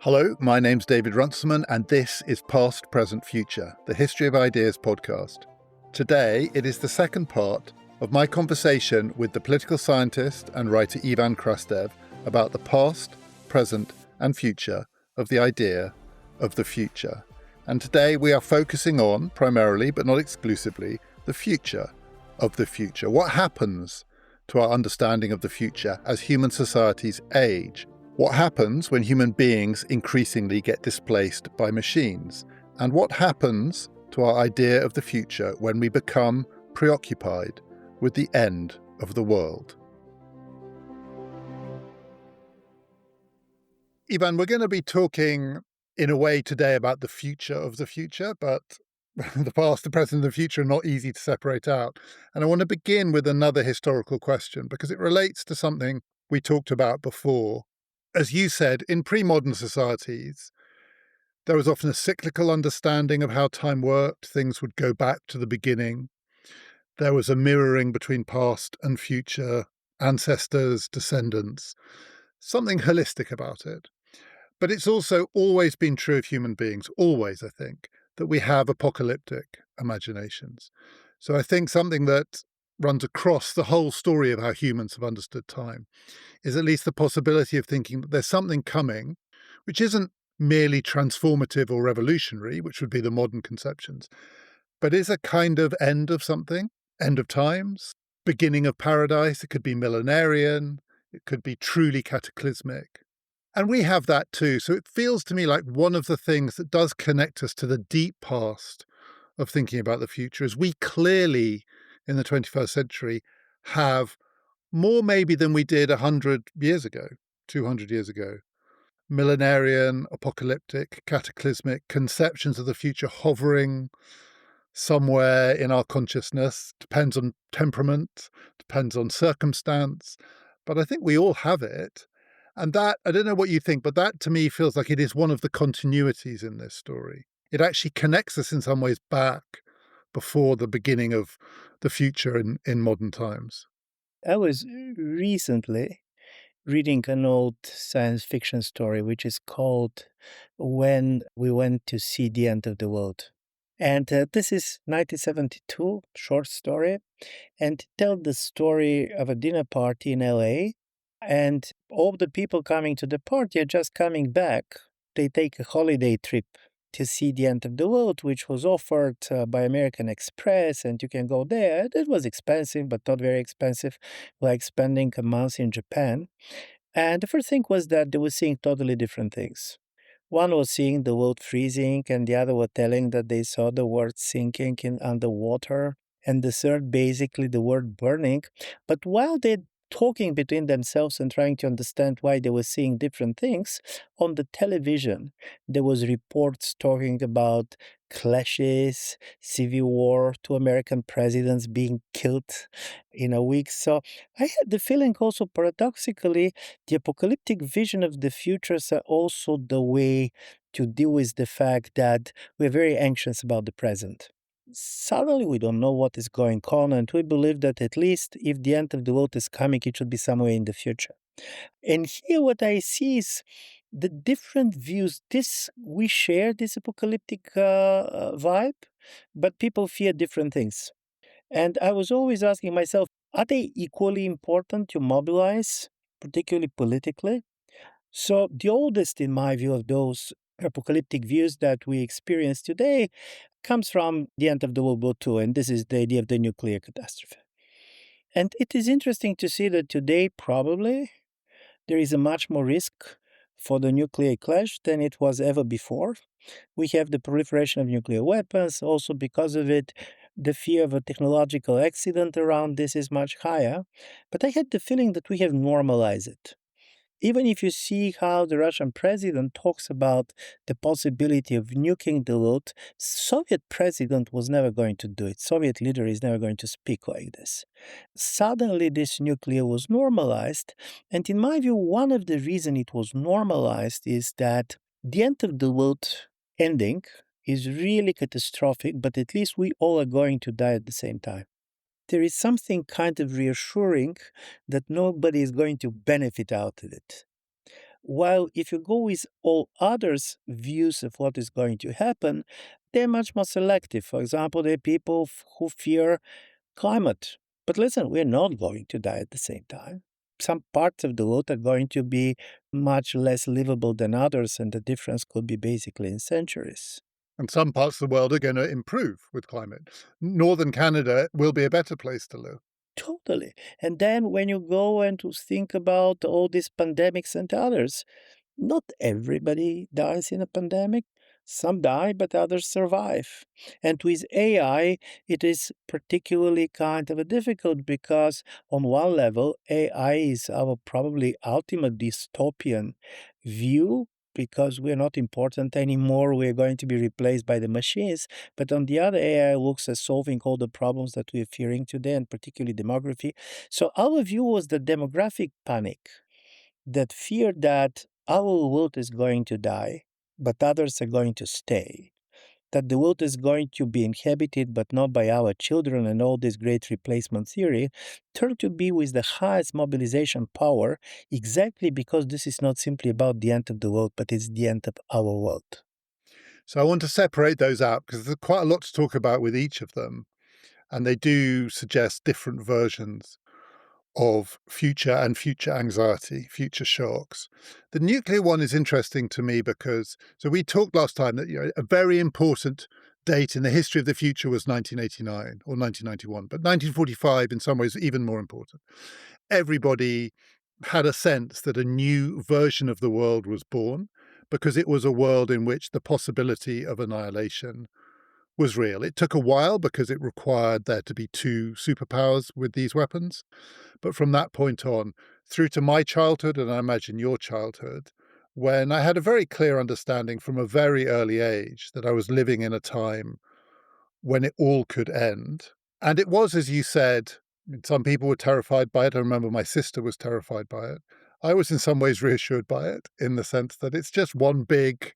Hello, my name's David Runciman, and this is Past, Present, Future, the History of Ideas podcast. Today, it is the second part of my conversation with the political scientist and writer Ivan Krastev about the past, present, and future of the idea of the future. And today we are focusing on, primarily, but not exclusively, the future of the future. What happens to our understanding of the future as human societies age? What happens when human beings increasingly get displaced by machines? And what happens to our idea of the future when we become preoccupied with the end of the world? Ivan, we're going to be talking in a way today about the future of the future, but the past, the present, and the future are not easy to separate out. And I want to begin with another historical question because it relates to something we talked about before. As you said, in pre-modern societies, there was often a cyclical understanding of how time worked. Things would go back to the beginning. There was a mirroring between past and future, ancestors, descendants, something holistic about it. But it's also always been true of human beings, always, I think, that we have apocalyptic imaginations. So I think something that runs across the whole story of how humans have understood time is at least the possibility of thinking that there's something coming which isn't merely transformative or revolutionary, which would be the modern conceptions, but is a kind of end of something, end of times, beginning of paradise. It could be millenarian, it could be truly cataclysmic. And we have that too. So it feels to me like one of the things that does connect us to the deep past of thinking about the future is we clearly, in the 21st century, have more maybe than we did 100 years ago, 200 years ago. Millenarian, apocalyptic, cataclysmic conceptions of the future hovering somewhere in our consciousness. Depends on temperament, depends on circumstance. But I think we all have it. And that, I don't know what you think, but that to me feels like it is one of the continuities in this story. It actually connects us in some ways back before the beginning of the future in modern times. I was recently reading an old science fiction story, which is called When We Went to See the End of the World. And this is 1972, short story, and it tells the story of a dinner party in LA. And all the people coming to the party are just coming back. They take a holiday trip to see the end of the world, which was offered by American Express, and you can go there. It was expensive, but not very expensive, like spending a month in Japan. And the first thing was that they were seeing totally different things. One was seeing the world freezing, and the other were telling that they saw the world sinking in underwater, and the third, basically, the world burning. But while they talking between themselves and trying to understand why they were seeing different things, on the television, there was reports talking about clashes, civil war, 2 American presidents being killed in a week. So I had the feeling also paradoxically, the apocalyptic vision of the futures are also the way to deal with the fact that we're very anxious about the present. Suddenly, we don't know what is going on, and we believe that at least if the end of the world is coming, it should be somewhere in the future. And here, what I see is the different views. We share this apocalyptic vibe, but people fear different things. And I was always asking myself, are they equally important to mobilize, particularly politically? So the oldest, in my view, of those apocalyptic views that we experience today comes from the end of the World War II, and this is the idea of the nuclear catastrophe. And it is interesting to see that today, probably, there is a much more risk for the nuclear clash than it was ever before. We have the proliferation of nuclear weapons. Also, because of it, the fear of a technological accident around this is much higher. But I had the feeling that we have normalized it. Even if you see how the Russian president talks about the possibility of nuking the world, Soviet president was never going to do it. Soviet leader is never going to speak like this. Suddenly this nuclear was normalized, and in my view, one of the reasons it was normalized is that the end of the world ending is really catastrophic, but at least we all are going to die at the same time. There is something kind of reassuring that nobody is going to benefit out of it. While if you go with all others' views of what is going to happen, they're much more selective. For example, there are people who fear climate. But listen, we're not going to die at the same time. Some parts of the world are going to be much less livable than others, and the difference could be basically in centuries. And some parts of the world are going to improve with climate. Northern Canada will be a better place to live. Totally. And then when you go and to think about all these pandemics and others, not everybody dies in a pandemic. Some die, but others survive. And with AI, it is particularly kind of a difficult because, on one level, AI is our probably ultimate dystopian view because we're not important anymore. We're going to be replaced by the machines. But on the other, AI looks at solving all the problems that we're fearing today, and particularly demography. So our view was the demographic panic that fear that our world is going to die, but others are going to stay, that the world is going to be inhabited, but not by our children, and all this great replacement theory turned to be with the highest mobilization power, exactly because this is not simply about the end of the world, but it's the end of our world. So I want to separate those out because there's quite a lot to talk about with each of them. And they do suggest different versions of future and future anxiety, future shocks. The nuclear one is interesting to me because, so we talked last time that a very important date in the history of the future was 1989 or 1991, but 1945 in some ways even more important. Everybody had a sense that a new version of the world was born because it was a world in which the possibility of annihilation was real. It took a while because it required there to be two superpowers with these weapons. But from that point on, through to my childhood, and I imagine your childhood, when I had a very clear understanding from a very early age that I was living in a time when it all could end. And it was, as you said, some people were terrified by it. I remember my sister was terrified by it. I was in some ways reassured by it in the sense that it's just one big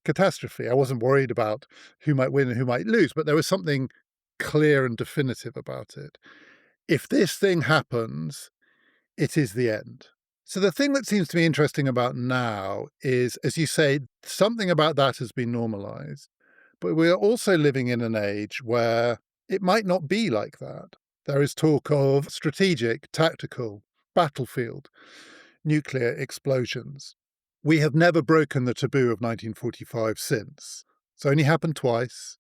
catastrophe. I wasn't worried about who might win and who might lose, but there was something clear and definitive about it. If this thing happens, it is the end. So the thing that seems to me interesting about now is, as you say, something about that has been normalized. But we are also living in an age where it might not be like that. There is talk of strategic, tactical, battlefield, nuclear explosions. We have never broken the taboo of 1945 since. It's only happened twice,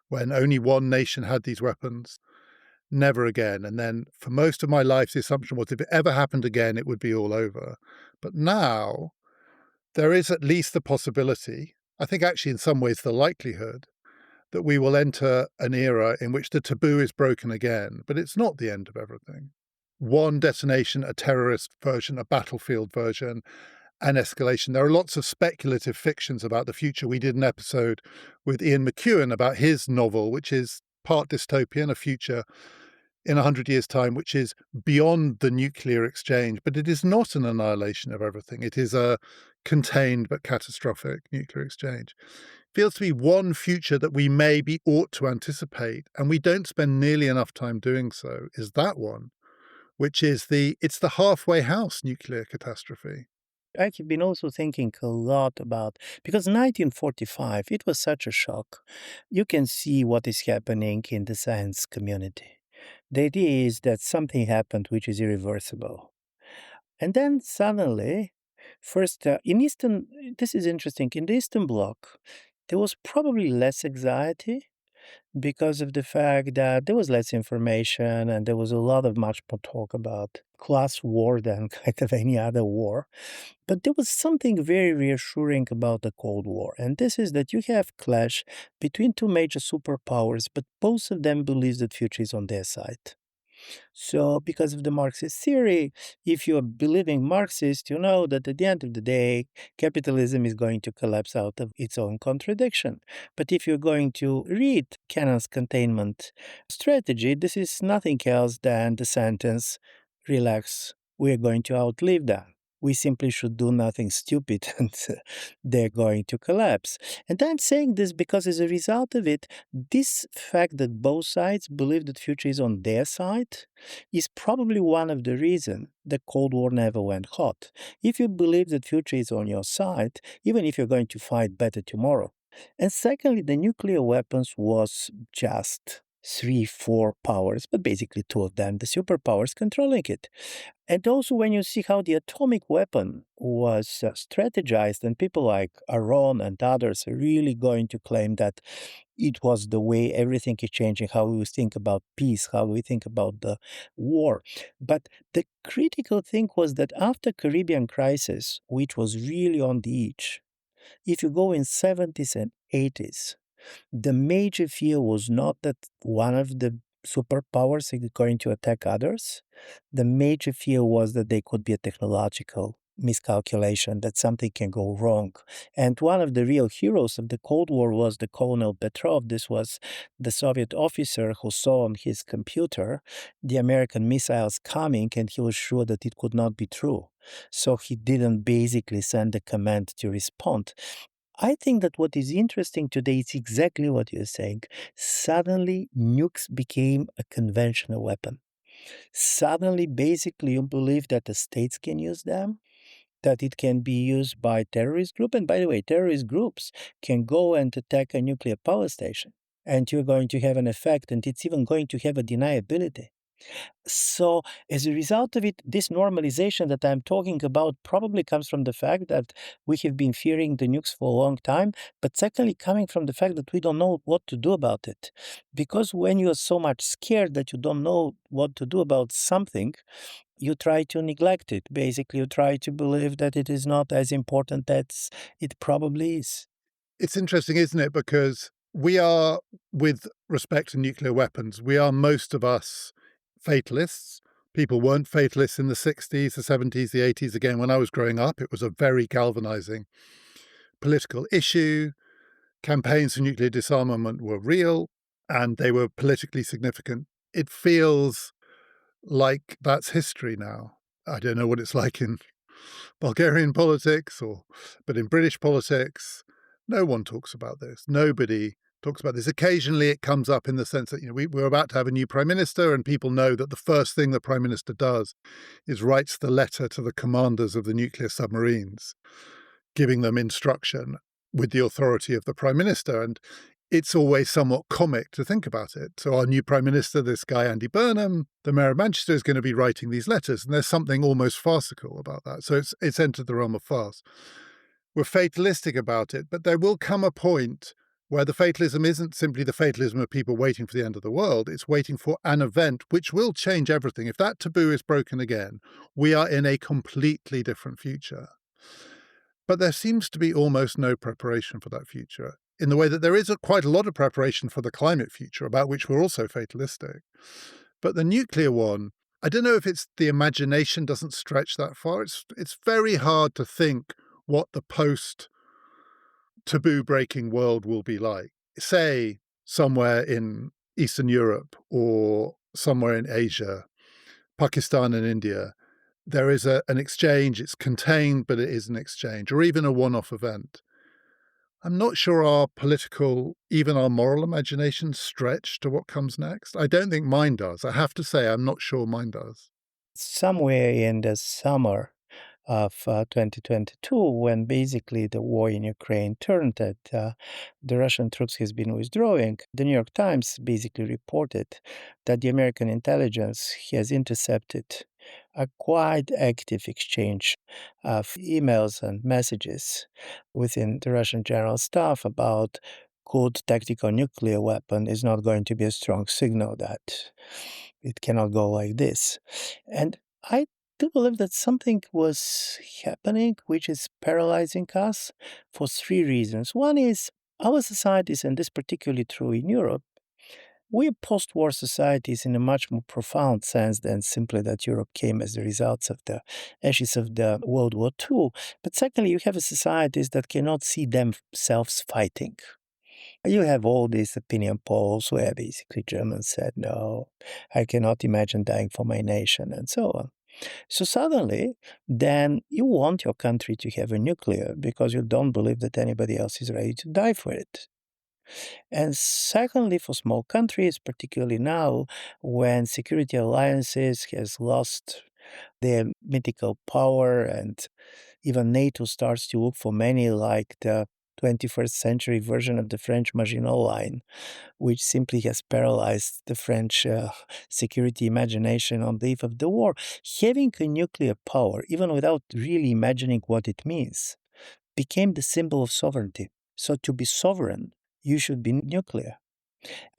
when only one nation had these weapons. Never again. And then for most of my life, the assumption was if it ever happened again, it would be all over. But now there is at least the possibility, I think actually in some ways the likelihood, that we will enter an era in which the taboo is broken again, but it's not the end of everything. One detonation, a terrorist version, a battlefield version, an escalation. There are lots of speculative fictions about the future. We did an episode with Ian McEwan about his novel, which is part dystopian, a future in 100 years' time, which is beyond the nuclear exchange, but it is not an annihilation of everything. It is a contained but catastrophic nuclear exchange. Feels to be one future that we maybe ought to anticipate, and we don't spend nearly enough time doing so, is that one, which is it's the halfway house nuclear catastrophe. I've been also thinking a lot about because 1945, it was such a shock. You can see what is happening in the science community. The idea is that something happened which is irreversible. And then suddenly, first, in Eastern, this is interesting, in the Eastern Bloc, there was probably less anxiety because of the fact that there was less information and there was a lot of much more talk about class war than kind of any other war. But there was something very reassuring about the Cold War, and this is that you have clash between two major superpowers, but both of them believe that future is on their side. So, because of the Marxist theory, if you are believing Marxist, you know that at the end of the day, capitalism is going to collapse out of its own contradiction. But if you're going to read Cannon's containment strategy, this is nothing else than the sentence, relax, we are going to outlive that. We simply should do nothing stupid and they're going to collapse. And I'm saying this because as a result of it, this fact that both sides believe that future is on their side is probably one of the reasons the Cold War never went hot. If you believe that future is on your side, even if you're going to fight better tomorrow. And secondly, the nuclear weapons was just three, four powers, but basically two of them, the superpowers controlling it. And also, when you see how the atomic weapon was strategized, and people like Aron and others are really going to claim that it was the way everything is changing, how we think about peace, how we think about the war. But the critical thing was that after Caribbean crisis, which was really on the edge, if you go in 70s and 80s, the major fear was not that one of the superpowers is going to attack others. The major fear was that there could be a technological miscalculation, that something can go wrong. And one of the real heroes of the Cold War was the Colonel Petrov. This was the Soviet officer who saw on his computer the American missiles coming, and he was sure that it could not be true. So he didn't basically send a command to respond. I think that what is interesting today is exactly what you're saying. Suddenly, nukes became a conventional weapon. Suddenly, basically, you believe that the states can use them, that it can be used by terrorist group. And by the way, terrorist groups can go and attack a nuclear power station, and you're going to have an effect, and it's even going to have a deniability. So, as a result of it, this normalization that I'm talking about probably comes from the fact that we have been fearing the nukes for a long time, but secondly, coming from the fact that we don't know what to do about it. Because when you are so much scared that you don't know what to do about something, you try to neglect it. Basically, you try to believe that it is not as important as it probably is. It's interesting, isn't it? Because we are, with respect to nuclear weapons, we are most of us fatalists. People weren't fatalists in the 60s, the 70s, the 80s. Again, when I was growing up, it was a very galvanizing political issue. Campaigns for nuclear disarmament were real and they were politically significant. It feels like that's history now. I don't know what it's like in Bulgarian politics but in British politics, no one talks about this. Nobody talks about this. Occasionally it comes up in the sense that, we're about to have a new prime minister and people know that the first thing the prime minister does is writes the letter to the commanders of the nuclear submarines, giving them instruction with the authority of the prime minister. And it's always somewhat comic to think about it. So our new prime minister, this guy, Andy Burnham, the mayor of Manchester, is going to be writing these letters. And there's something almost farcical about that. So it's entered the realm of farce. We're fatalistic about it, but there will come a point where the fatalism isn't simply the fatalism of people waiting for the end of the world. It's waiting for an event which will change everything. If that taboo is broken again, we are in a completely different future. But there seems to be almost no preparation for that future, in the way that there is quite a lot of preparation for the climate future, about which we're also fatalistic. But the nuclear one, I don't know if it's the imagination doesn't stretch that far. It's very hard to think what the post-taboo breaking world will be like. Say, somewhere in Eastern Europe or somewhere in Asia, Pakistan and India, there is an exchange. It's contained, but it is an exchange, or even a one-off event. I'm not sure our political, even our moral imagination stretch to what comes next. I don't think mine does. I have to say, I'm not sure mine does. Somewhere in the summer of 2022, when basically the war in Ukraine turned that the Russian troops has been withdrawing, the New York Times basically reported that the American intelligence has intercepted a quite active exchange of emails and messages within the Russian general staff about good tactical nuclear weapon is not going to be a strong signal that it cannot go like this. And I do believe that something was happening which is paralyzing us for three reasons. One is our societies, and this particularly true in Europe, we're post-war societies in a much more profound sense than simply that Europe came as a result of the ashes of the World War II. But secondly, you have societies that cannot see themselves fighting. You have all these opinion polls where basically Germans said, no, I cannot imagine dying for my nation, and so on. So suddenly, then you want your country to have a nuclear because you don't believe that anybody else is ready to die for it. And secondly, for small countries, particularly now when security alliances has lost their mythical power and even NATO starts to look for many like the 21st century version of the French Maginot Line, which simply has paralyzed the French security imagination on the eve of the war. Having a nuclear power, even without really imagining what it means, became the symbol of sovereignty. So to be sovereign, you should be nuclear.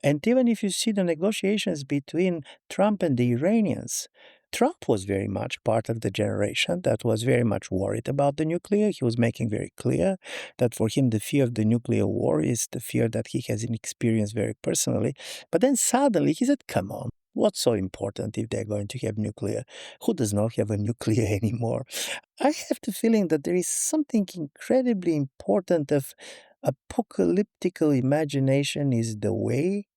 And even if you see the negotiations between Trump and the Iranians, Trump was very much part of the generation that was very much worried about the nuclear. He was making very clear that for him, the fear of the nuclear war is the fear that he has experienced very personally. But then suddenly he said, come on. What's so important if they're going to have nuclear? Who does not have a nuclear anymore? I have the feeling that there is something incredibly important of apocalyptical imagination is the way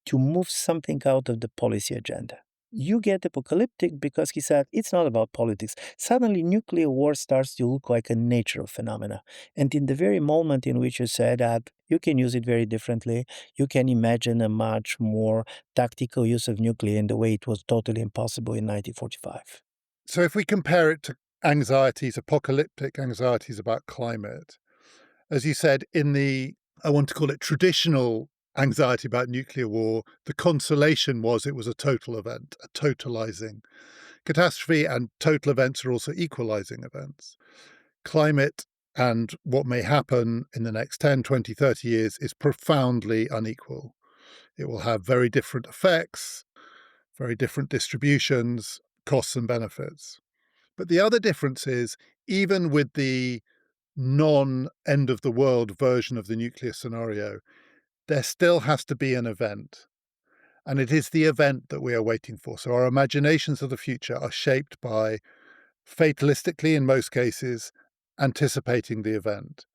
to move something out of the policy agenda. You get apocalyptic because he said it's not about politics. Suddenly, nuclear war starts to look like a natural phenomena. And in the very moment in which you say that you can use it very differently, you can imagine a much more tactical use of nuclear in the way it was totally impossible in 1945. So if we compare it to anxieties, apocalyptic anxieties about climate, as you said, in the, I want to call it traditional anxiety about nuclear war, the consolation was it was a total event, a totalizing catastrophe, and total events are also equalizing events. Climate and what may happen in the next 10, 20, 30 years is profoundly unequal. It will have very different effects, very different distributions, costs and benefits. But the other difference is, even with the non-end of the world version of the nuclear scenario, there still has to be an event. And it is the event that we are waiting for. So our imaginations of the future are shaped by, fatalistically in most cases, anticipating the event.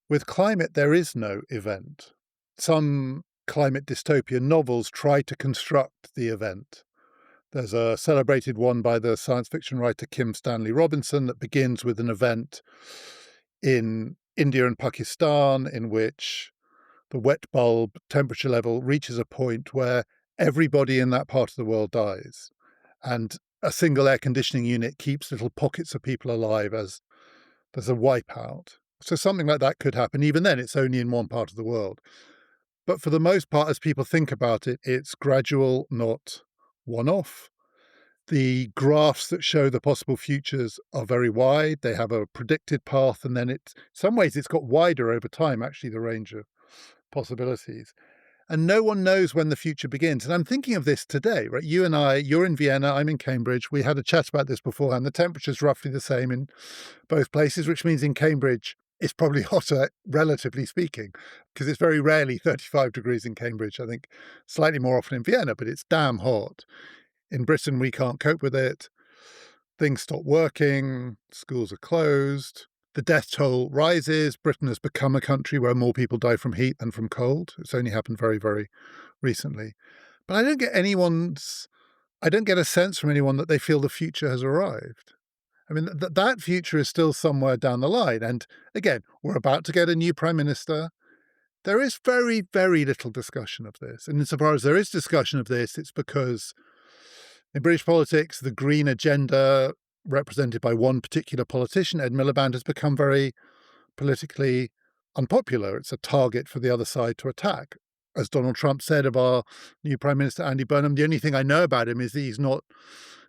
With climate, there is no event. Some climate dystopian novels try to construct the event. There's a celebrated one by the science fiction writer Kim Stanley Robinson that begins with an event in India and Pakistan in which the wet bulb temperature level reaches a point where everybody in that part of the world dies. And a single air conditioning unit keeps little pockets of people alive as there's a wipeout. So something like that could happen. Even then, it's only in one part of the world. But for the most part, as people think about it, it's gradual, not one-off. The graphs that show the possible futures are very wide. They have a predicted path, and then in some ways it's got wider over time, actually, the range of possibilities. And no one knows when the future begins. And I'm thinking of this today, right? You and I, you're in Vienna, I'm in Cambridge. We had a chat about this beforehand. The temperature's roughly the same in both places, which means in Cambridge it's probably hotter, relatively speaking, because it's very rarely 35 degrees in Cambridge. I think slightly more often in Vienna, but it's damn hot. In Britain, we can't cope with it. Things stop working, schools are closed, the death toll rises. Britain has become a country where more people die from heat than from cold. It's only happened very, very recently. But I don't get a sense from anyone that they feel the future has arrived. I mean, that future is still somewhere down the line. And again, we're about to get a new prime minister. There is very, very little discussion of this. And insofar as there is discussion of this, it's because in British politics, the green agenda represented by one particular politician, Ed Miliband, has become very politically unpopular. It's a target for the other side to attack. As Donald Trump said of our new Prime Minister, Andy Burnham, the only thing I know about him is that he's not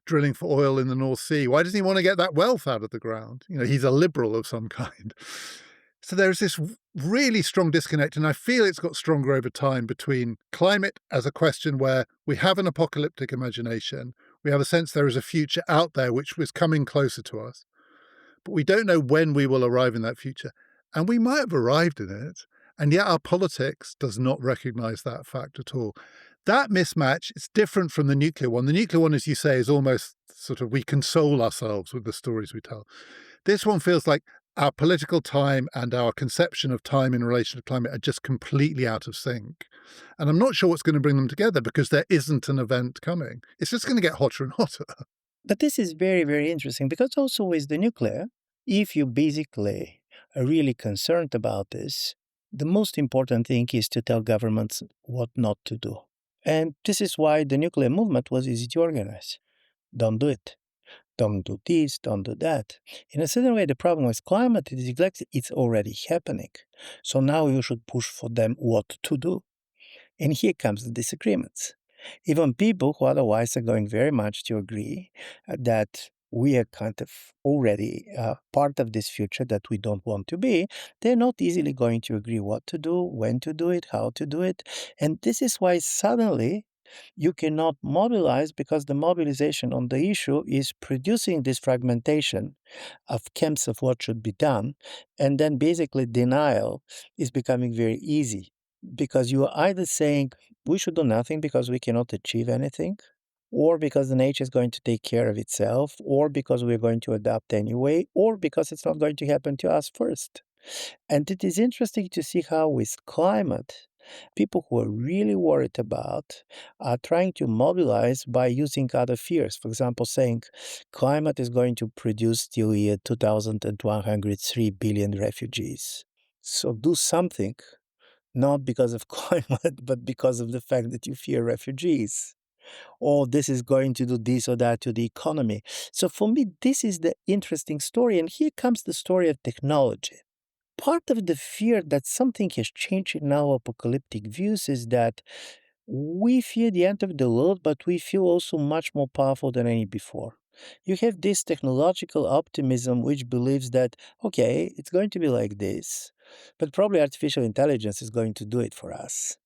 drilling for oil in the North Sea. Why doesn't he want to get that wealth out of the ground? You know, he's a liberal of some kind. So there's this really strong disconnect, and I feel it's got stronger over time, between climate as a question where we have an apocalyptic imagination, we have a sense there is a future out there which was coming closer to us, but we don't know when we will arrive in that future. And we might have arrived in it, and yet our politics does not recognize that fact at all. That mismatch is different from the nuclear one. The nuclear one, as you say, is almost sort of, we console ourselves with the stories we tell. This one feels like our political time and our conception of time in relation to climate are just completely out of sync. And I'm not sure what's going to bring them together, because there isn't an event coming. It's just going to get hotter and hotter. But this is very, very interesting because also with the nuclear, if you basically are really concerned about this, the most important thing is to tell governments what not to do. And this is why the nuclear movement was easy to organize. Don't do it. Don't do this, don't do that. In a certain way, the problem with climate is exactly it's already happening. So now you should push for them what to do. And here comes the disagreements. Even people who otherwise are going very much to agree that we are kind of already part of this future that we don't want to be, they're not easily going to agree what to do, when to do it, how to do it. And this is why suddenly you cannot mobilize because the mobilization on the issue is producing this fragmentation of camps of what should be done. And then basically denial is becoming very easy because you are either saying we should do nothing because we cannot achieve anything, or because the nature is going to take care of itself, or because we're going to adapt anyway, or because it's not going to happen to us first. And it is interesting to see how, with climate, people who are really worried about are trying to mobilize by using other fears. For example, saying climate is going to produce till year 2100 3 billion refugees. So do something, not because of climate, but because of the fact that you fear refugees. Or this is going to do this or that to the economy. So for me, this is the interesting story. And here comes the story of technology. Part of the fear that something has changed in our apocalyptic views is that we fear the end of the world, but we feel also much more powerful than any before. You have this technological optimism which believes that, okay, it's going to be like this, but probably artificial intelligence is going to do it for us.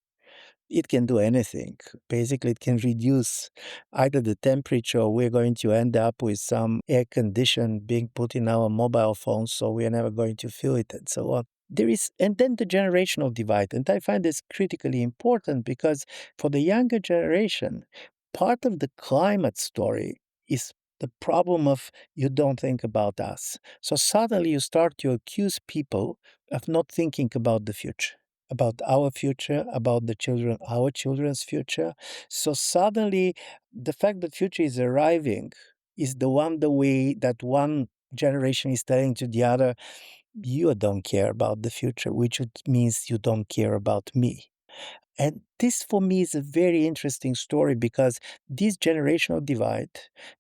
It can do anything. Basically, it can reduce either the temperature, or we're going to end up with some air condition being put in our mobile phones, so we are never going to feel it, and so on. There is, and then the generational divide. And I find this critically important because for the younger generation, part of the climate story is the problem of you don't think about us. So suddenly you start to accuse people of not thinking about the future, about our future, about the children, our children's future. So suddenly, the fact that future is arriving is the way that one generation is telling to the other, you don't care about the future, which means you don't care about me. And this for me is a very interesting story because this generational divide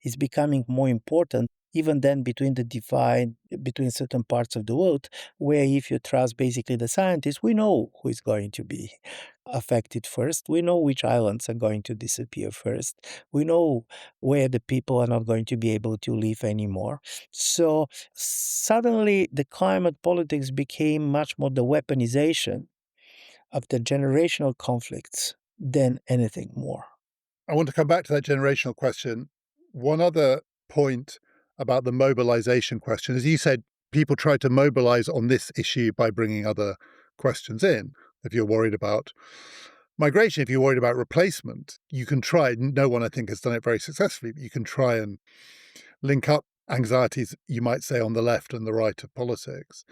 is becoming more important even then between the divide between certain parts of the world, where if you trust basically the scientists, we know who is going to be affected first. We know which islands are going to disappear first. We know where the people are not going to be able to live anymore. So suddenly the climate politics became much more the weaponization of the generational conflicts than anything more. I want to come back to that generational question. One other point about the mobilization question, as you said, people try to mobilize on this issue by bringing other questions in. If you're worried about migration, if you're worried about replacement, you can try. No one, I think, has done it very successfully, but you can try and link up anxieties, you might say, on the left and the right of politics.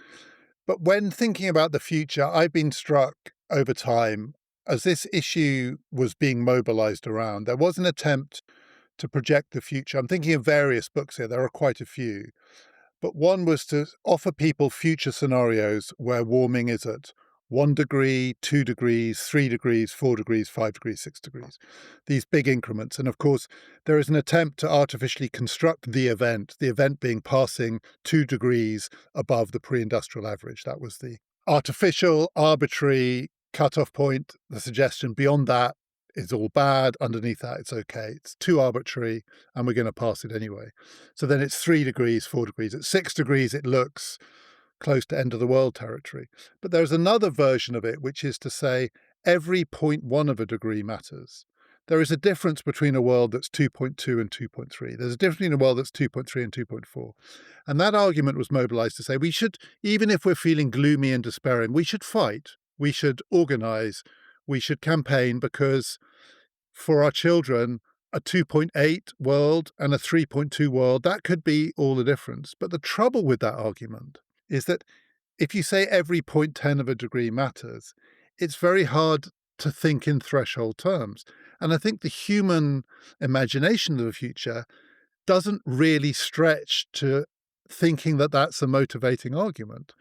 But when thinking about the future, I've been struck over time as this issue was being mobilized around. There was an attempt to project the future. I'm thinking of various books here, there are quite a few. But one was to offer people future scenarios where warming is at 1 degree, 2 degrees, 3 degrees, 4 degrees, 5 degrees, 6 degrees, these big increments. And of course, there is an attempt to artificially construct the event being passing 2 degrees above the pre-industrial average. That was the artificial, arbitrary cutoff point, the suggestion. Beyond that is all bad. Underneath that, it's okay. It's too arbitrary, and we're going to pass it anyway. So then it's 3 degrees, 4 degrees. At 6 degrees, it looks close to end of the world territory. But there's another version of it, which is to say every 0.1 of a degree matters. There is a difference between a world that's 2.2 and 2.3. There's a difference between a world that's 2.3 and 2.4. And that argument was mobilized to say we should, even if we're feeling gloomy and despairing, we should fight, we should organize, we should campaign, because for our children, a 2.8 world and a 3.2 world, that could be all the difference. But the trouble with that argument is that if you say every 0.10 of a degree matters, it's very hard to think in threshold terms. And I think the human imagination of the future doesn't really stretch to thinking that that's a motivating argument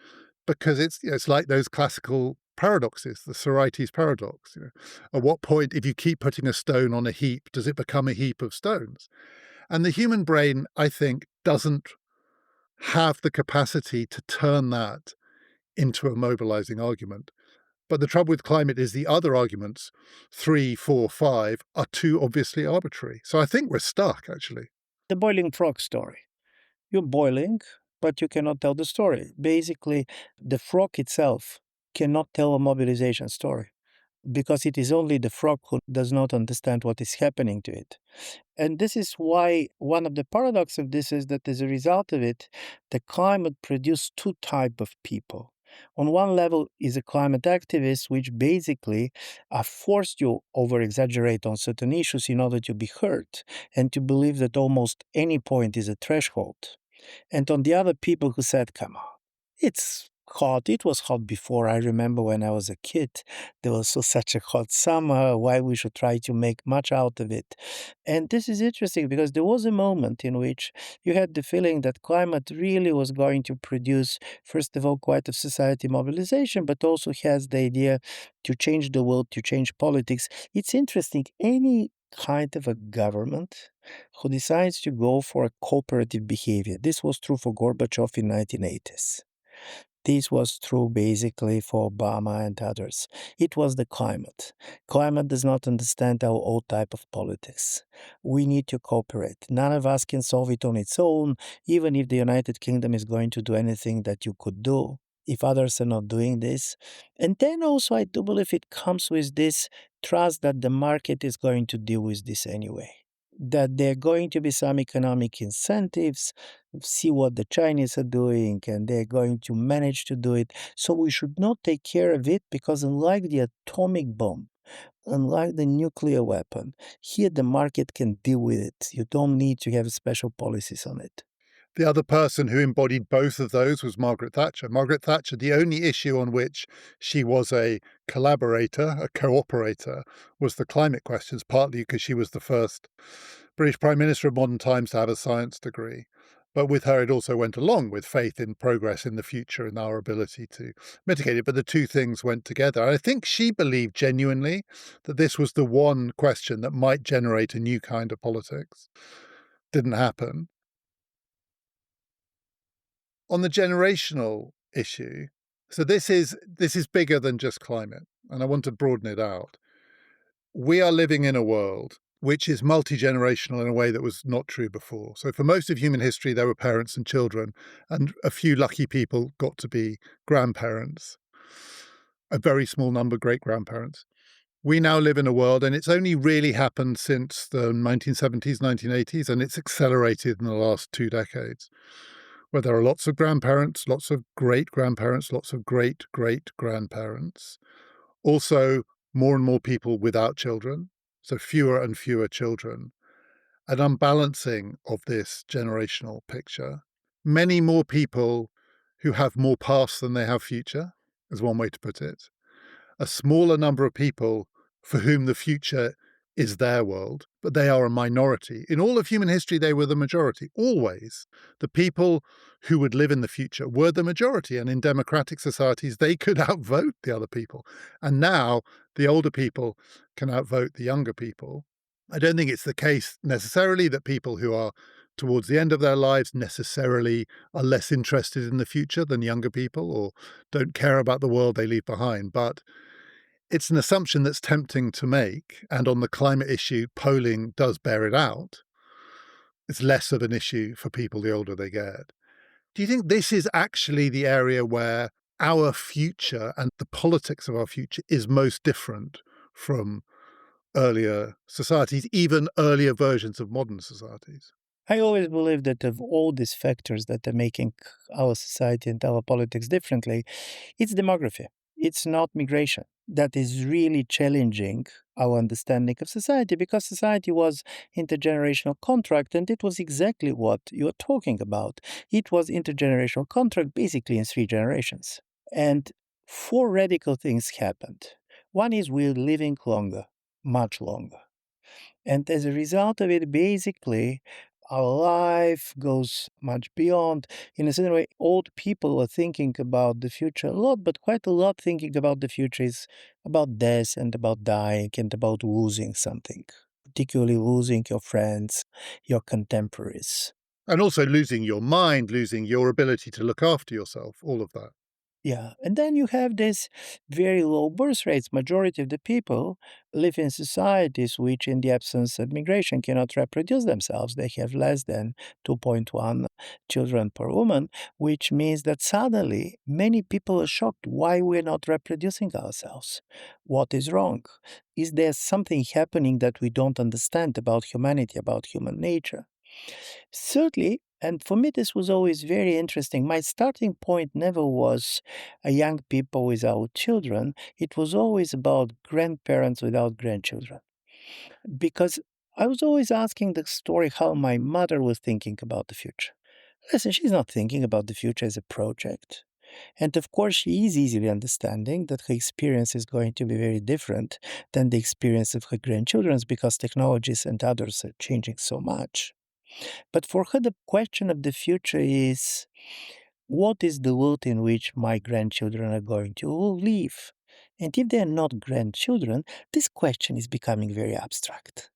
because it's like those classical paradoxes, the Sorites paradox. At what point, if you keep putting a stone on a heap, does it become a heap of stones? And the human brain, I think, doesn't have the capacity to turn that into a mobilizing argument. But the trouble with climate is the other arguments, 3, 4, 5, are too obviously arbitrary. So I think we're stuck, actually. The boiling frog story. You're boiling, but you cannot tell the story. Basically, the frog itself cannot tell a mobilization story because it is only the frog who does not understand what is happening to it. And this is why one of the paradox of this is that as a result of it, the climate produced two type of people. On one level is a climate activist, which basically are forced to over-exaggerate on certain issues in order to be heard and to believe that almost any point is a threshold. And on the other, people who said, come on, it's hot. It was hot before. I remember when I was a kid, there was such a hot summer. Why we should try to make much out of it? And this is interesting because there was a moment in which you had the feeling that climate really was going to produce, first of all, quite a society mobilization, but also has the idea to change the world, to change politics. It's interesting. Any kind of a government who decides to go for a cooperative behavior. This was true for Gorbachev in 1980s. This was true basically for Obama and others. It was the climate. Climate does not understand our old type of politics. We need to cooperate. None of us can solve it on its own, even if the United Kingdom is going to do anything that you could do, if others are not doing this. And then also I do believe it comes with this trust that the market is going to deal with this anyway. That there are going to be some economic incentives, see what the Chinese are doing, and they're going to manage to do it. So we should not take care of it because unlike the atomic bomb, unlike the nuclear weapon, here the market can deal with it. You don't need to have special policies on it. The other person who embodied both of those was Margaret Thatcher. Margaret Thatcher, the only issue on which she was a collaborator, a cooperator, was the climate questions, partly because she was the first British Prime Minister of modern times to have a science degree. But with her, it also went along with faith in progress in the future and our ability to mitigate it. But the two things went together. I think she believed genuinely that this was the one question that might generate a new kind of politics. Didn't happen. On the generational issue, so this is bigger than just climate, and I want to broaden it out. We are living in a world which is multi-generational in a way that was not true before. So for most of human history, there were parents and children, and a few lucky people got to be grandparents. A very small number great-grandparents. We now live in a world, and it's only really happened since the 1970s, 1980s, and it's accelerated in the last 2 decades, where there are lots of grandparents, lots of great-grandparents, lots of great-great-grandparents. Also, more and more people without children, so fewer and fewer children. An unbalancing of this generational picture. Many more people who have more past than they have future, is one way to put it. A smaller number of people for whom the future is their world, but they are a minority. In all of human history, they were the majority. Always, the people who would live in the future were the majority, and in democratic societies, they could outvote the other people. And now, the older people can outvote the younger people. I don't think it's the case necessarily that people who are towards the end of their lives necessarily are less interested in the future than younger people or don't care about the world they leave behind. But it's an assumption that's tempting to make, and on the climate issue, polling does bear it out. It's less of an issue for people the older they get. Do you think this is actually the area where our future and the politics of our future is most different from earlier societies, even earlier versions of modern societies? I always believe that of all these factors that are making our society and our politics differently, it's demography. It's not migration that is really challenging our understanding of society because society was intergenerational contract and it was exactly what you're talking about. It was intergenerational contract basically in 3 generations. And 4 radical things happened. One is we're living longer, much longer. And as a result of it, basically, our life goes much beyond. In a certain way, old people are thinking about the future a lot, but quite a lot thinking about the future is about death and about dying and about losing something, particularly losing your friends, your contemporaries. And also losing your mind, losing your ability to look after yourself, all of that. Yeah, and then you have this very low birth rates. Majority of the people live in societies which, in the absence of migration, cannot reproduce themselves. They have less than 2.1 children per woman, which means that suddenly many people are shocked why we're not reproducing ourselves. What is wrong? Is there something happening that we don't understand about humanity, about human nature? Certainly, and for me, this was always very interesting. My starting point never was a young people without children. It was always about grandparents without grandchildren. Because I was always asking the story how my mother was thinking about the future. Listen, she's not thinking about the future as a project. And of course, she is easily understanding that her experience is going to be very different than the experience of her grandchildren's because technologies and others are changing so much. But for her, the question of the future is what is the world in which my grandchildren are going to live? And if they're not grandchildren, this question is becoming very abstract.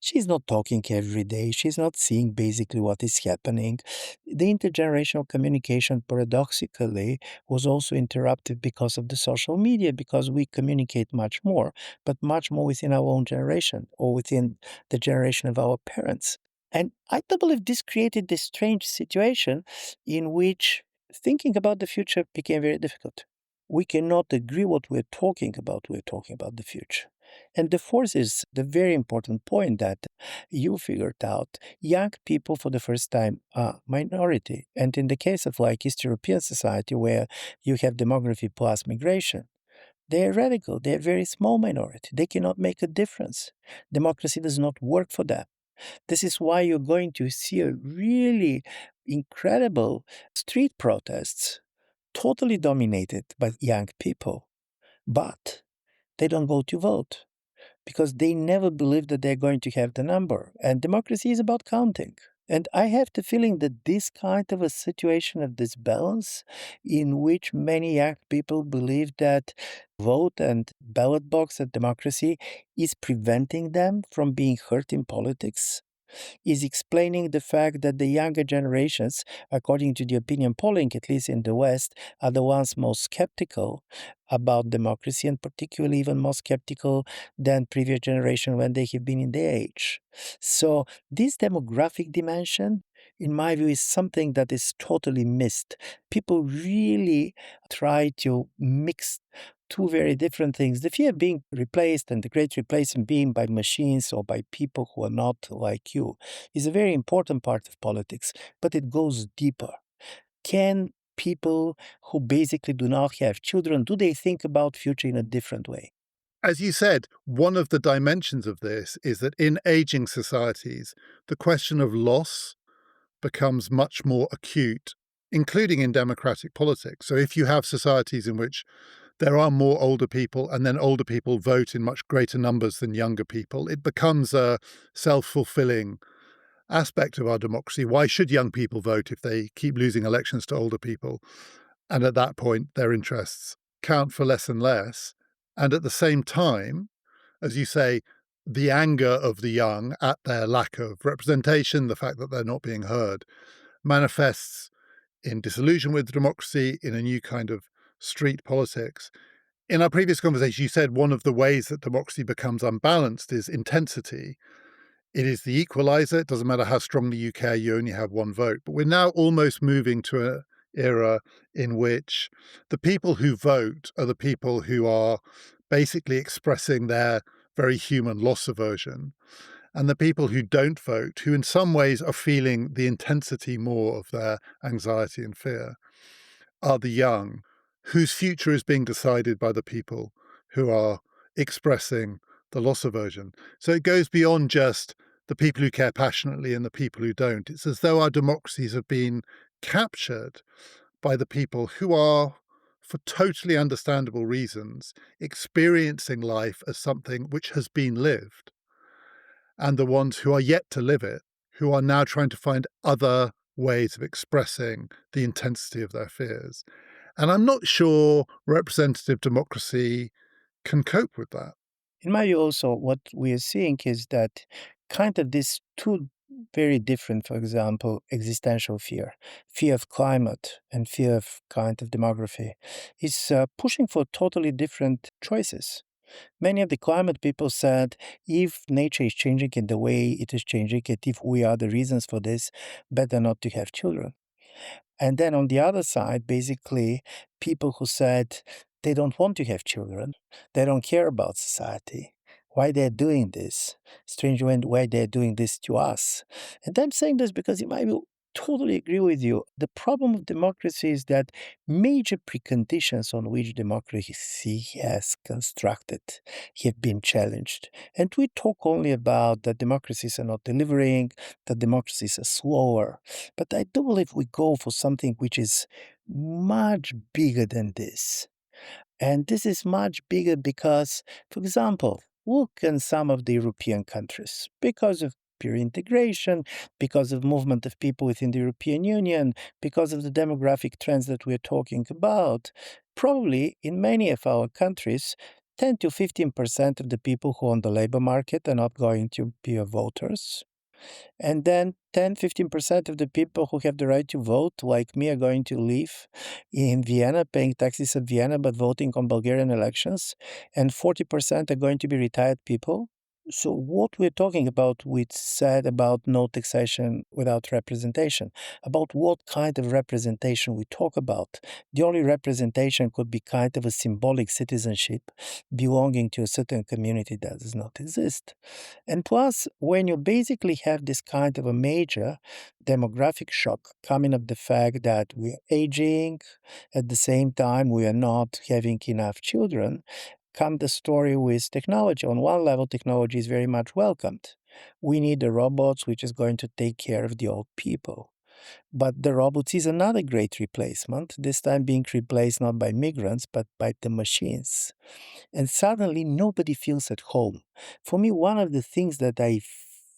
She's not talking every day. She's not seeing basically what is happening. The intergenerational communication, paradoxically, was also interrupted because of the social media, because we communicate much more, but much more within our own generation or within the generation of our parents. And I do believe this created this strange situation in which thinking about the future became very difficult. We cannot agree what we're talking about the future. And the fourth is the very important point that you figured out. Young people for the first time are minority. And in the case of like East European society where you have demography plus migration, they're radical, they're a very small minority. They cannot make a difference. Democracy does not work for them. This is why you're going to see a really incredible street protests, totally dominated by young people. But they don't go to vote because they never believe that they're going to have the number. And democracy is about counting. And I have the feeling that this kind of a situation of this balance, in which many young people believe that vote and ballot box and democracy is preventing them from being hurt in politics, is explaining the fact that the younger generations, according to the opinion polling, at least in the West, are the ones most skeptical about democracy and particularly even more skeptical than previous generation when they have been in their age. So this demographic dimension, in my view, is something that is totally missed. People really try to mix two very different things. The fear of being replaced and the great replacement being by machines or by people who are not like you is a very important part of politics, but it goes deeper. Can people who basically do not have children, do they think about future in a different way? As you said, one of the dimensions of this is that in aging societies, the question of loss becomes much more acute, including in democratic politics. So if you have societies in which there are more older people and then older people vote in much greater numbers than younger people, it becomes a self-fulfilling aspect of our democracy. Why should young people vote if they keep losing elections to older people? And at that point, their interests count for less and less. And at the same time, as you say, the anger of the young at their lack of representation, the fact that they're not being heard, manifests in disillusion with democracy, in a new kind of street politics. In our previous conversation, you said one of the ways that democracy becomes unbalanced is intensity. It is the equalizer. It doesn't matter how strongly you care, you only have one vote. But we're now almost moving to an era in which the people who vote are the people who are basically expressing their very human loss aversion. And the people who don't vote, who in some ways are feeling the intensity more of their anxiety and fear, are the young, whose future is being decided by the people who are expressing the loss aversion. So it goes beyond just the people who care passionately and the people who don't. It's as though our democracies have been captured by the people who are, for totally understandable reasons, experiencing life as something which has been lived, and the ones who are yet to live it, who are now trying to find other ways of expressing the intensity of their fears. And I'm not sure representative democracy can cope with that. In my view, also, what we are seeing is that kind of these two very different, for example, existential fear, fear of climate and fear of kind of demography, is pushing for totally different choices. Many of the climate people said if nature is changing in the way it is changing, and if we are the reasons for this, better not to have children. And then on the other side, basically, people who said they don't want to have children, they don't care about society, why they're doing this, strange why they're doing this to us. And I'm saying this because I will totally agree with you. The problem of democracy is that major preconditions on which democracy has constructed have been challenged. And we talk only about that democracies are not delivering, that democracies are slower. But I do believe we go for something which is much bigger than this. And this is much bigger because, for example, look in some of the European countries, because of peer integration, because of movement of people within the European Union, because of the demographic trends that we're talking about, probably in many of our countries, 10 to 15% of the people who are on the labor market are not going to be voters. And then 10-15% of the people who have the right to vote, like me, are going to live in Vienna, paying taxes in Vienna, but voting on Bulgarian elections. And 40% are going to be retired people. So what we're talking about, we said about no taxation without representation, about what kind of representation we talk about. The only representation could be kind of a symbolic citizenship belonging to a certain community that does not exist. And plus, when you basically have this kind of a major demographic shock coming of the fact that we're aging, at the same time we are not having enough children, come the story with technology. On one level, technology is very much welcomed. We need the robots which is going to take care of the old people. But the robots is another great replacement, this time being replaced not by migrants, but by the machines. And suddenly nobody feels at home. For me, one of the things that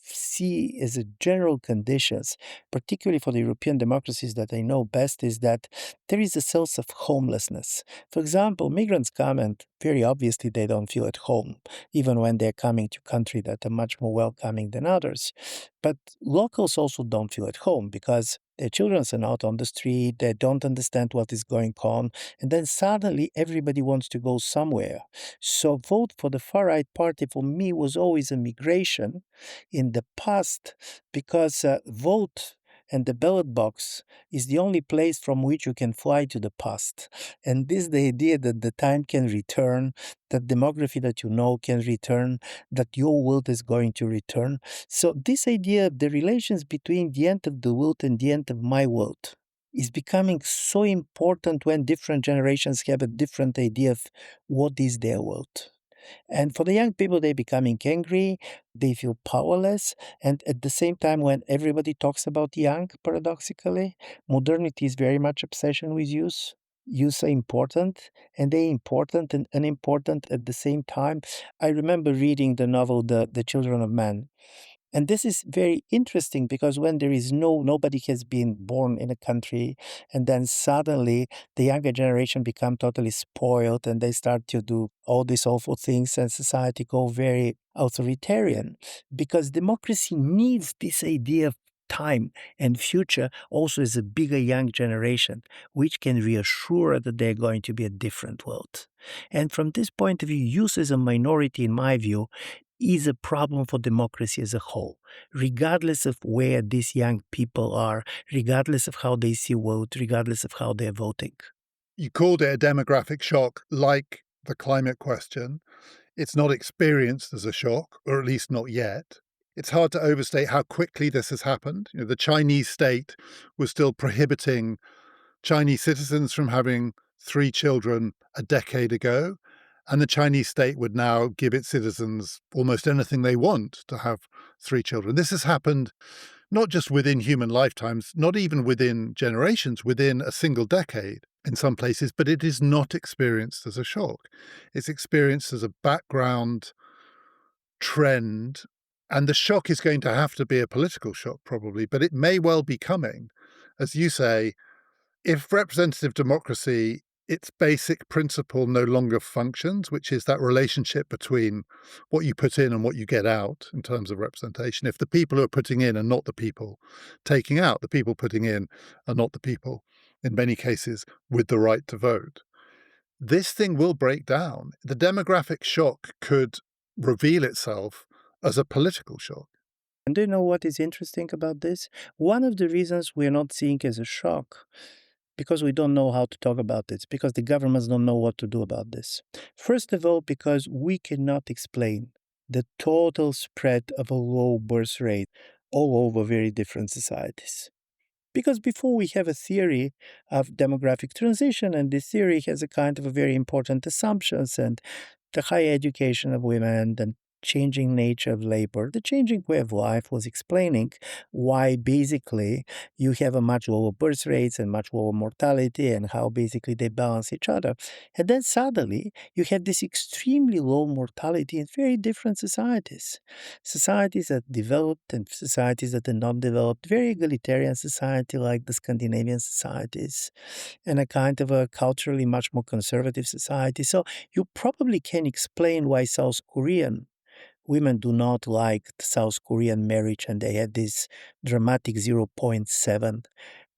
see as a general conditions, particularly for the European democracies that I know best, is that there is a sense of homelessness. For example, migrants come and very obviously they don't feel at home, even when they're coming to country that are much more welcoming than others. But locals also don't feel at home because their children are not on the street, they don't understand what is going on, and then suddenly everybody wants to go somewhere. So vote for the far-right party for me was always a migration in the past because vote and the ballot box is the only place from which you can fly to the past. And this the idea that the time can return, that demography that you know can return, that your world is going to return. So this idea of the relations between the end of the world and the end of my world is becoming so important when different generations have a different idea of what is their world. And for the young people, they're becoming angry, they feel powerless, and at the same time, when everybody talks about young, paradoxically, modernity is very much obsession with youth. Youth are important, and they're important and unimportant at the same time. I remember reading the novel The Children of Men, and this is very interesting because when there is nobody has been born in a country, and then suddenly the younger generation become totally spoiled and they start to do all these awful things and society go very authoritarian because democracy needs this idea of time and future also as a bigger young generation, which can reassure that they're going to be a different world. And from this point of view, youth as a minority, in my view, is a problem for democracy as a whole, regardless of where these young people are, regardless of how they see world, regardless of how they're voting. You called it a demographic shock, like the climate question. It's not experienced as a shock, or at least not yet. It's hard to overstate how quickly this has happened. The Chinese state was still prohibiting Chinese citizens from having 3 children a decade ago, and the Chinese state would now give its citizens almost anything they want to have 3 children. This has happened not just within human lifetimes, not even within generations, within a single decade in some places, but it is not experienced as a shock. It's experienced as a background trend And the shock is going to have to be a political shock, probably, but it may well be coming. As you say, if representative democracy, its basic principle no longer functions, which is that relationship between what you put in and what you get out in terms of representation. If the people who are putting in are not the people taking out, the people putting in are not the people, in many cases, with the right to vote, this thing will break down. The demographic shock could reveal itself as a political shock. And do you know what is interesting about this? One of the reasons we're not seeing as a shock, because we don't know how to talk about this, because the governments don't know what to do about this. First of all, because we cannot explain the total spread of a low birth rate all over very different societies. Because before we have a theory of demographic transition, and this theory has a kind of a very important assumptions and the high education of women, the changing nature of labor, the changing way of life was explaining why basically you have a much lower birth rates and much lower mortality and how basically they balance each other. And then suddenly you have this extremely low mortality in very different societies. Societies that developed and societies that are not developed, very egalitarian society like the Scandinavian societies, and a kind of a culturally much more conservative society. So you probably can explain why South Korean women do not like the South Korean marriage and they have this dramatic zero point 0.7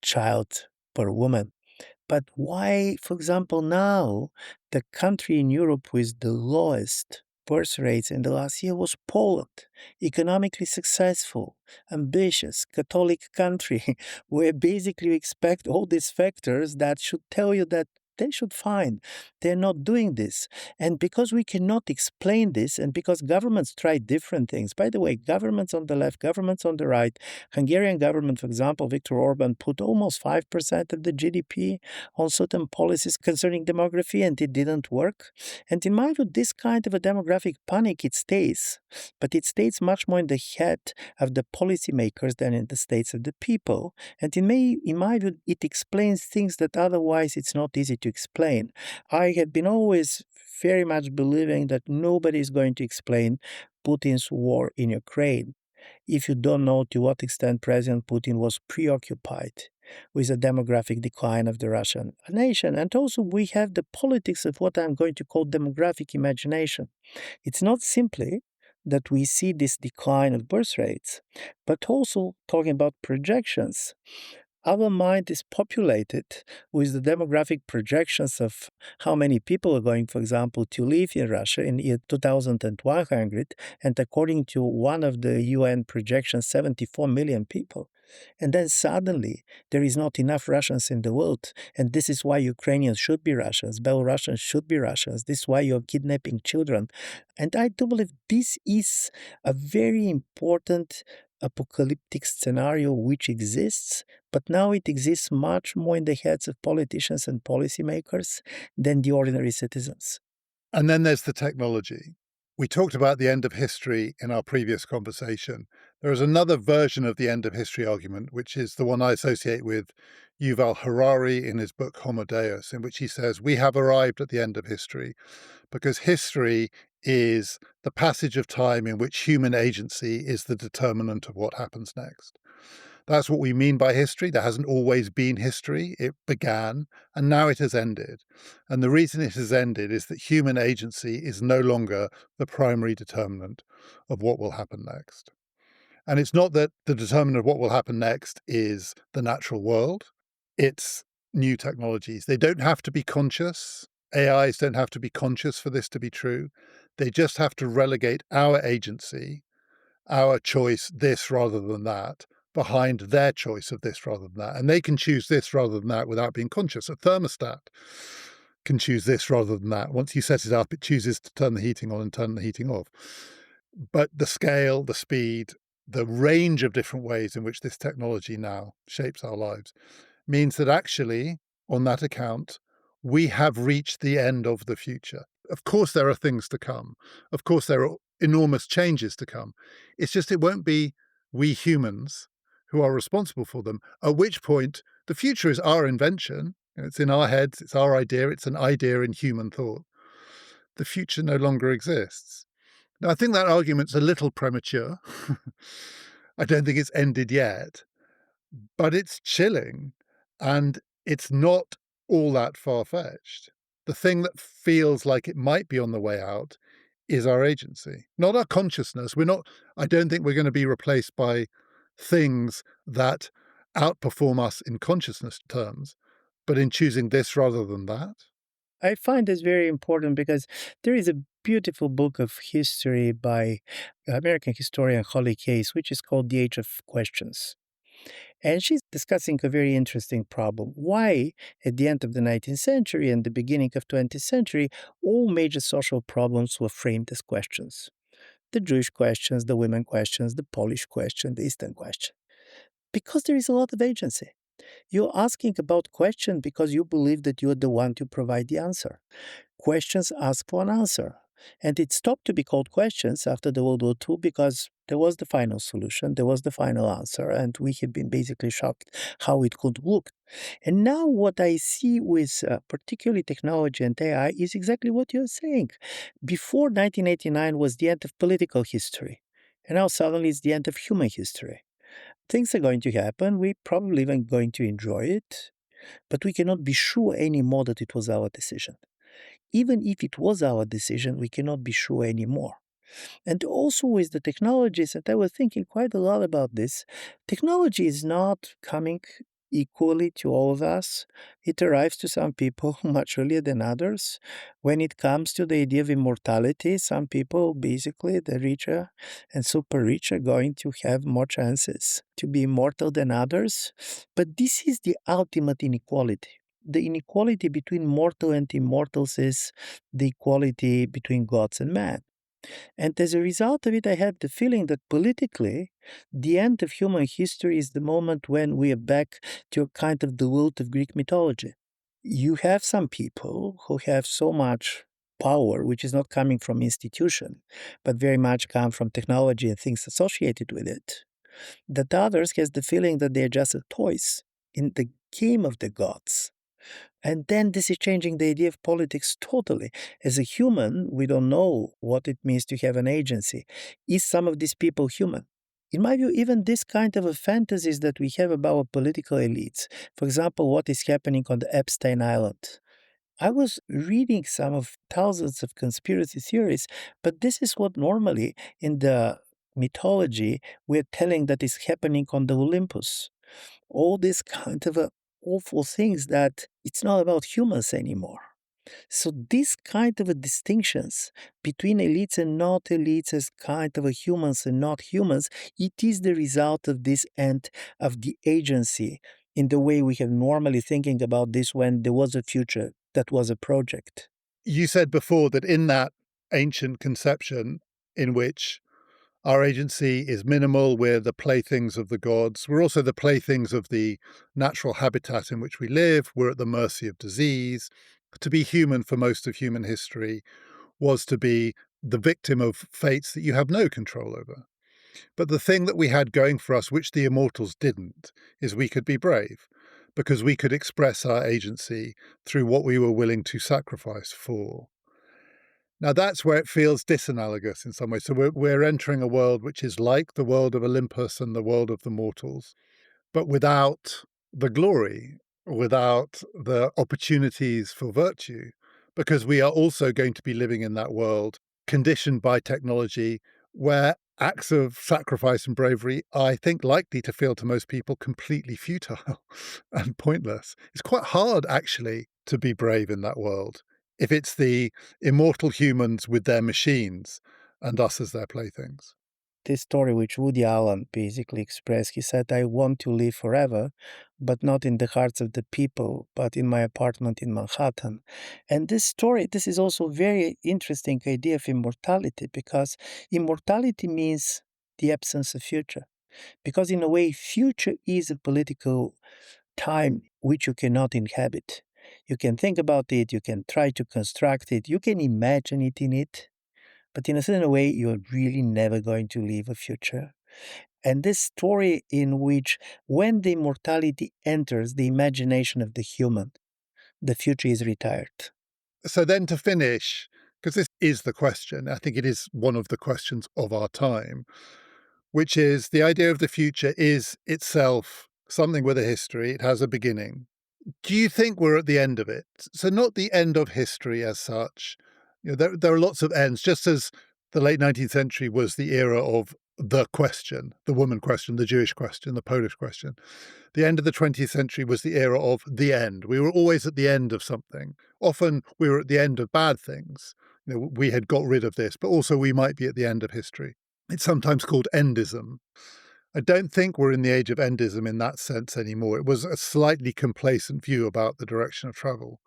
child per woman. But why, for example, now the country in Europe with the lowest birth rates in the last year was Poland, economically successful, ambitious, Catholic country, where basically we expect all these factors that should tell you that they should find they're not doing this. And because we cannot explain this, and because governments try different things, by the way, governments on the left, governments on the right, Hungarian government, for example, Viktor Orban put almost 5% of the GDP on certain policies concerning demography, and it didn't work. And in my view, this kind of a demographic panic, it stays, but it stays much more in the head of the policymakers than in the states of the people. And in my view, it explains things that otherwise it's not easy to explain. I have been always very much believing that nobody is going to explain Putin's war in Ukraine if you don't know to what extent President Putin was preoccupied with the demographic decline of the Russian nation. And also we have the politics of what I'm going to call demographic imagination. It's not simply that we see this decline of birth rates, but also talking about projections. Our mind is populated with the demographic projections of how many people are going, for example, to live in Russia in year 2100, and according to one of the UN projections, 74 million people. And then suddenly there is not enough Russians in the world, and this is why Ukrainians should be Russians, Belarusians should be Russians, this is why you're kidnapping children. And I do believe this is a very important apocalyptic scenario which exists, but now it exists much more in the heads of politicians and policymakers than the ordinary citizens. And then there's the technology. We talked about the end of history in our previous conversation. There is another version of the end of history argument, which is the one I associate with Yuval Harari in his book Homo Deus, in which he says, we have arrived at the end of history because history is the passage of time in which human agency is the determinant of what happens next. That's what we mean by history. There hasn't always been history. It began, and now it has ended. And the reason it has ended is that human agency is no longer the primary determinant of what will happen next. And it's not that the determinant of what will happen next is the natural world. It's new technologies. They don't have to be conscious. AIs don't have to be conscious for this to be true. They just have to relegate our agency, our choice, this rather than that, behind their choice of this rather than that. And they can choose this rather than that without being conscious. A thermostat can choose this rather than that. Once you set it up, it chooses to turn the heating on and turn the heating off. But the scale, the speed, the range of different ways in which this technology now shapes our lives means that actually, on that account, we have reached the end of the future. Of course, there are things to come. Of course, there are enormous changes to come. It's just it won't be we humans who are responsible for them, at which point the future is our invention. It's in our heads, it's our idea, it's an idea in human thought. The future no longer exists. Now, I think that argument's a little premature. I don't think it's ended yet, but it's chilling and it's not all that far fetched. The thing that feels like it might be on the way out is our agency, not our consciousness. I don't think we're going to be replaced by things that outperform us in consciousness terms, but in choosing this rather than that. I find this very important because there is a beautiful book of history by American historian Holly Case, which is called The Age of Questions. And she's discussing a very interesting problem. Why, at the end of the 19th century and the beginning of 20th century, all major social problems were framed as questions. The Jewish questions, the women questions, the Polish question, the Eastern question. Because there is a lot of agency. You're asking about question because you believe that you're the one to provide the answer. Questions ask for an answer. And it stopped to be called questions after the World War II because there was the final solution, there was the final answer, and we have been basically shocked how it could look. And now what I see with particularly technology and AI is exactly what you're saying. Before 1989 was the end of political history, and now suddenly it's the end of human history. Things are going to happen. We're probably even going to enjoy it, but we cannot be sure anymore that it was our decision. Even if it was our decision, we cannot be sure anymore. And also with the technologies, and I was thinking quite a lot about this, technology is not coming equally to all of us. It arrives to some people much earlier than others. When it comes to the idea of immortality, some people, basically the richer and super rich, are going to have more chances to be immortal than others. But this is the ultimate inequality. The inequality between mortal and immortals is the equality between gods and man. And as a result of it, I have the feeling that politically, the end of human history is the moment when we are back to a kind of the world of Greek mythology. You have some people who have so much power, which is not coming from institution, but very much come from technology and things associated with it, that others has the feeling that they're just a toys in the game of the gods. And then this is changing the idea of politics totally. As a human, we don't know what it means to have an agency. Is some of these people human? In my view, even this kind of a fantasies that we have about political elites, for example, what is happening on the Epstein Island. I was reading some of thousands of conspiracy theories, but this is what normally in the mythology we're telling that is happening on the Olympus. All these kind of awful things that it's not about humans anymore. So these kind of a distinctions between elites and not elites as kind of a humans and not humans, it is the result of this end of the agency in the way we have normally thinking about this when there was a future that was a project. You said before that in that ancient conception in which our agency is minimal, we're the playthings of the gods, we're also the playthings of the natural habitat in which we live, we're at the mercy of disease. To be human for most of human history was to be the victim of fates that you have no control over. But the thing that we had going for us, which the immortals didn't, is we could be brave because we could express our agency through what we were willing to sacrifice for. Now, that's where it feels disanalogous in some ways. So we're entering a world which is like the world of Olympus and the world of the mortals, but without the glory, without the opportunities for virtue, because we are also going to be living in that world conditioned by technology where acts of sacrifice and bravery are, I think, likely to feel to most people completely futile and pointless. It's quite hard, actually, to be brave in that world if it's the immortal humans with their machines and us as their playthings. This story which Woody Allen basically expressed, he said, I want to live forever, but not in the hearts of the people, but in my apartment in Manhattan. And this story, this is also a very interesting idea of immortality, because immortality means the absence of future. Because in a way, future is a political time which you cannot inhabit. You can think about it, you can try to construct it, you can imagine it in it, but in a certain way, you're really never going to live a future. And this story in which when the immortality enters the imagination of the human, the future is retired. So then to finish, because this is the question. I think it is one of the questions of our time, which is the idea of the future is itself something with a history. It has a beginning. Do you think we're at the end of it? So not the end of history as such. There are lots of ends, just as the late 19th century was the era of the question, the woman question, the Jewish question, the Polish question. The end of the 20th century was the era of the end. We were always at the end of something. Often we were at the end of bad things. We had got rid of this, but also we might be at the end of history. It's sometimes called endism. I don't think we're in the age of endism in that sense anymore. It was a slightly complacent view about the direction of travel.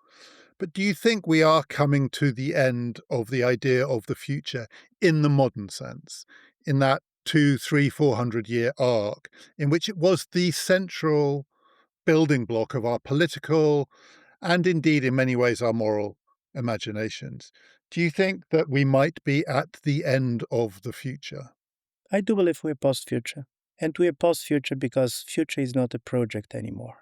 But do you think we are coming to the end of the idea of the future in the modern sense, in that 2, 3, 400 year arc, in which it was the central building block of our political and indeed in many ways our moral imaginations? Do you think that we might be at the end of the future? I do believe we're post-future. And we're post-future because future is not a project anymore.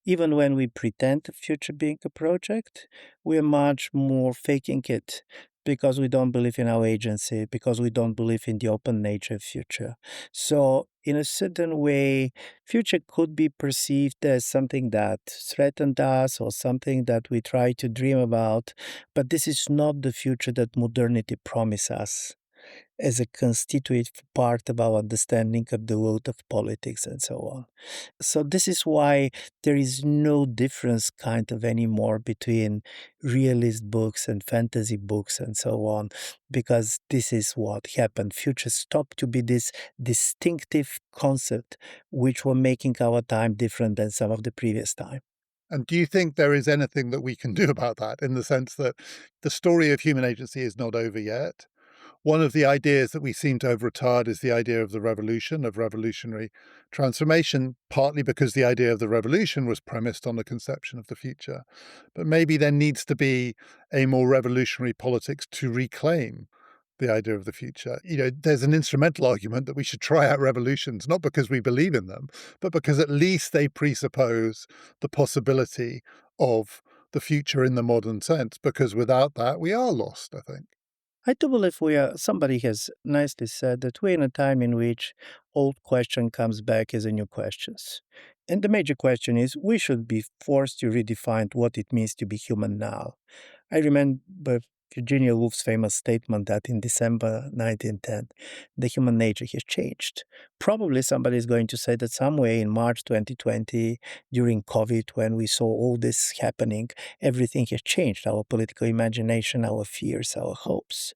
Even when we pretend the future being a project, we're much more faking it because we don't believe in our agency, because we don't believe in the open nature of future. So, in a certain way, future could be perceived as something that threatened us or something that we try to dream about, but this is not the future that modernity promises us as a constituent part of our understanding of the world of politics and so on. So this is why there is no difference kind of anymore between realist books and fantasy books and so on, because this is what happened. Future stopped to be this distinctive concept which were making our time different than some of the previous time. And do you think there is anything that we can do about that in the sense that the story of human agency is not over yet? One of the ideas that we seem to have retired is the idea of the revolution, of revolutionary transformation, partly because the idea of the revolution was premised on the conception of the future. But maybe there needs to be a more revolutionary politics to reclaim the idea of the future. There's an instrumental argument that we should try out revolutions, not because we believe in them, but because at least they presuppose the possibility of the future in the modern sense, because without that, we are lost, I think. I do believe we are, somebody has nicely said that we're in a time in which old question comes back as a new questions. And the major question is we should be forced to redefine what it means to be human now. I remember Virginia Woolf's famous statement that in December 1910, the human nature has changed. Probably somebody is going to say that somewhere in March 2020, during COVID, when we saw all this happening, everything has changed, our political imagination, our fears, our hopes.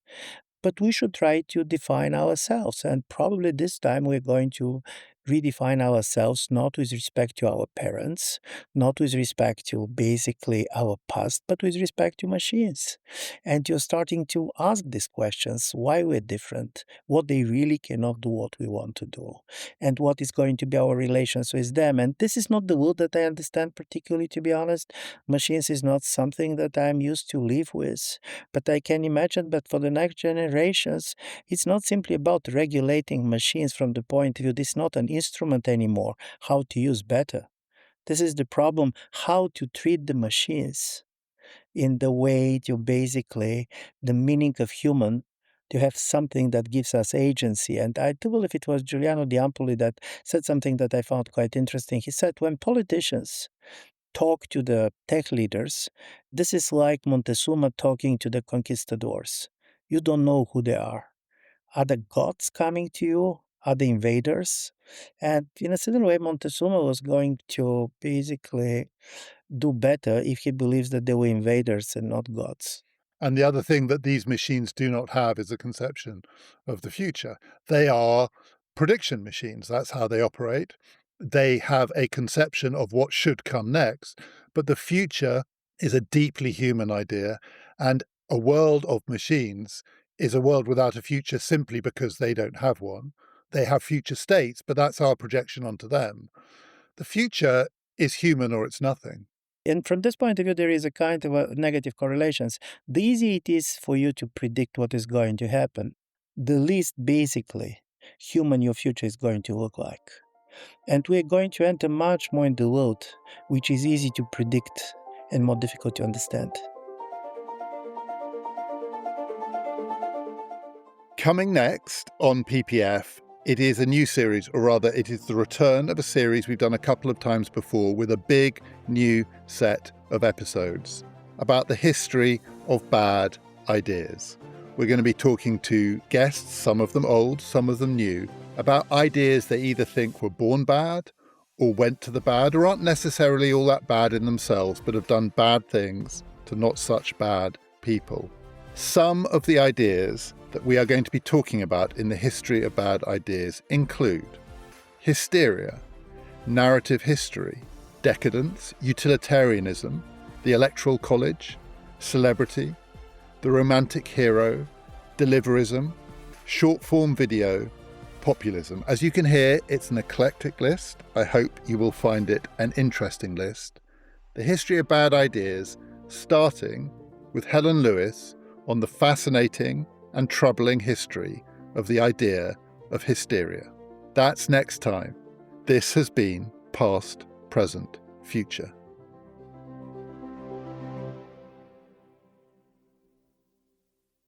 But we should try to define ourselves. And probably this time we're going to redefine ourselves not with respect to our parents, not with respect to basically our past, but with respect to machines. And you're starting to ask these questions why we're different, what they really cannot do, what we want to do, and what is going to be our relations with them. And this is not the world that I understand particularly, to be honest. Machines is not something that I'm used to live with. But I can imagine that for the next generations, it's not simply about regulating machines from the point of view, this is not an instrument anymore, how to use better. This is the problem, how to treat the machines in the way to basically, the meaning of human, to have something that gives us agency. And I do believe it was Giuliano Diampoli that said something that I found quite interesting. He said, when politicians talk to the tech leaders, this is like Montezuma talking to the conquistadors. You don't know who they are. Are the gods coming to you? Are the invaders? And in a certain way, Montezuma was going to basically do better if he believes that they were invaders and not gods. And the other thing that these machines do not have is a conception of the future. They are prediction machines. That's how they operate. They have a conception of what should come next. But the future is a deeply human idea. And a world of machines is a world without a future simply because they don't have one. They have future states, but that's our projection onto them. The future is human or it's nothing. And from this point of view, there is a kind of a negative correlations. The easier it is for you to predict what is going to happen, the least basically human your future is going to look like. And we're going to enter much more in the world, which is easy to predict and more difficult to understand. Coming next on PPF, it is a new series, or rather it is the return of a series we've done a couple of times before with a big new set of episodes about the history of bad ideas. We're going to be talking to guests, some of them old, some of them new, about ideas they either think were born bad or went to the bad, or aren't necessarily all that bad in themselves, but have done bad things to not such bad people. Some of the ideas that we are going to be talking about in the history of bad ideas include hysteria, narrative history, decadence, utilitarianism, the electoral college, celebrity, the romantic hero, deliverism, short-form video, populism. As you can hear, it's an eclectic list. I hope you will find it an interesting list. The history of bad ideas, starting with Helen Lewis on the fascinating and troubling history of the idea of hysteria. That's next time. This has been Past, Present, Future.